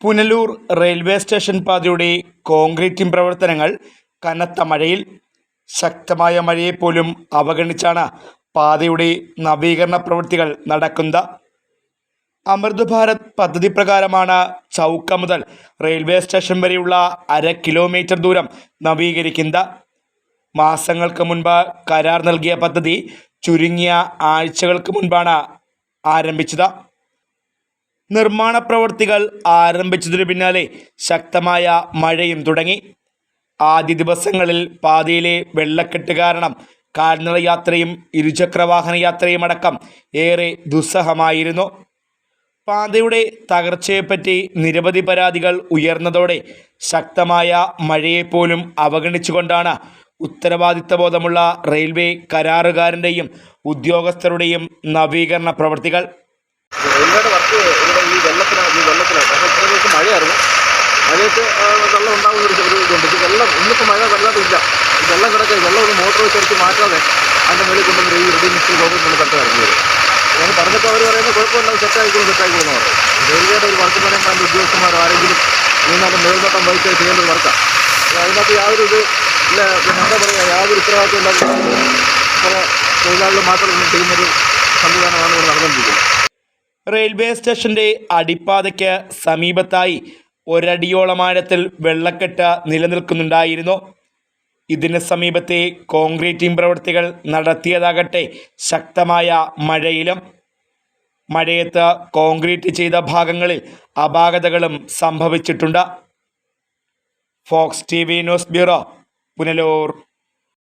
Punalur railway station പാതയുടെ concreting പ്രവർത്തനങ്ങൾ കനത്ത മഴയിൽ ശക്തമായ മഴയെപ്പോലും അവഗണിച്ചാണ് പാതയുടെ നവീകരണ പ്രവൃത്തികൾ നടക്കുന്നത്. അമൃത് ഭാരത് പദ്ധതി പ്രകാരമാണ് ചൗക്ക മുതൽ റെയിൽവേ സ്റ്റേഷൻ വരെയുള്ള 1/2 കിലോമീറ്റർ ദൂരം നവീകരിക്കുന്നത്. മാസങ്ങൾക്ക് മുൻപ് കരാർ നൽകിയ പദ്ധതി ചുരുങ്ങിയ ആഴ്ചകൾക്ക് മുൻപാണ് ആരംഭിച്ചത്. നിർമ്മാണ പ്രവൃത്തികൾ ആരംഭിച്ചതിനു പിന്നാലെ ശക്തമായ മഴയും തുടങ്ങി. ആദ്യ ദിവസങ്ങളിൽ പാതയിലെ വെള്ളക്കെട്ട് കാരണം കാൽനട യാത്രയും ഇരുചക്രവാഹന യാത്രയും അടക്കം ഏറെ ദുസ്സഹമായിരുന്നു. പാതയുടെ തകർച്ചയെപ്പറ്റി നിരവധി പരാതികൾ ഉയർന്നതോടെ ശക്തമായ മഴയെപ്പോലും അവഗണിച്ചുകൊണ്ടാണ് ഉത്തരവാദിത്തബോധമുള്ള റെയിൽവേ കരാറുകാരൻ്റെയും ഉദ്യോഗസ്ഥരുടെയും നവീകരണ പ്രവൃത്തികൾ. റെയിൽവേയുടെ വർക്ക് ഇവിടെ ഈ വെള്ളത്തിലാണ് കാരണം ഇത്ര ദിവസം മഴയായിരുന്നു. മഴയത്ത് വെള്ളം ഉണ്ടാകുന്ന ഒരു ഇതുണ്ട്. ഈ വെള്ളം ഇന്നിപ്പോൾ മഴ വല്ലാതില്ല. ഈ വെള്ളം കിടക്കുക വെള്ളം ഒന്ന് മോട്ടോർ വെച്ചെടുത്ത് മാറ്റാതെ അതിൻ്റെ മേളിൽ കൊണ്ടുവന്ന് ഈ റെഡി മിക്സിൽ ഗവൺമെൻറ് തട്ട് ഇറങ്ങിയത്. ഞാൻ പറഞ്ഞപ്പോൾ അവർ പറയുന്നത് കുഴപ്പമില്ല, സെറ്റായിക്കോളും എന്ന് പറയും. റെയിൽവേയുടെ ഒരു വർക്ക് പറയുമ്പോൾ അതിൻ്റെ ഉദ്യോഗസ്ഥന്മാർ ആരെങ്കിലും ഇതിനകത്ത് മേൽനോട്ടം വഹിച്ച് ചെയ്യേണ്ട ഒരു വർക്കാണ്. അതിനകത്ത് യാതൊരു ഇത് ഇല്ല, പിന്നെ എന്താ പറയുക, യാതൊരു ഉത്തരവാദിത്വം ഇല്ലാത്ത കുറേ തൊഴിലാളികൾ മാത്രം ചെയ്യുന്നൊരു സംവിധാനമാണ് ഇവിടെ നടന്നുകൊണ്ടിരിക്കുന്നത്. റെയിൽവേ സ്റ്റേഷന്റെ അടിപ്പാതയ്ക്ക് സമീപത്തായി 1 അടിയോളം ആഴത്തിൽ വെള്ളക്കെട്ട് നിലനിൽക്കുന്നുണ്ടായിരുന്നു. ഇതിന് സമീപത്തെ കോൺക്രീറ്റിംഗ് പ്രവൃത്തികൾ നടത്തിയതാകട്ടെ ശക്തമായ മഴയിലും. മഴയത്ത് കോൺക്രീറ്റ് ചെയ്ത ഭാഗങ്ങളിൽ അപാകതകളും സംഭവിച്ചിട്ടുണ്ട്. Fox TV news bureau, Punalur.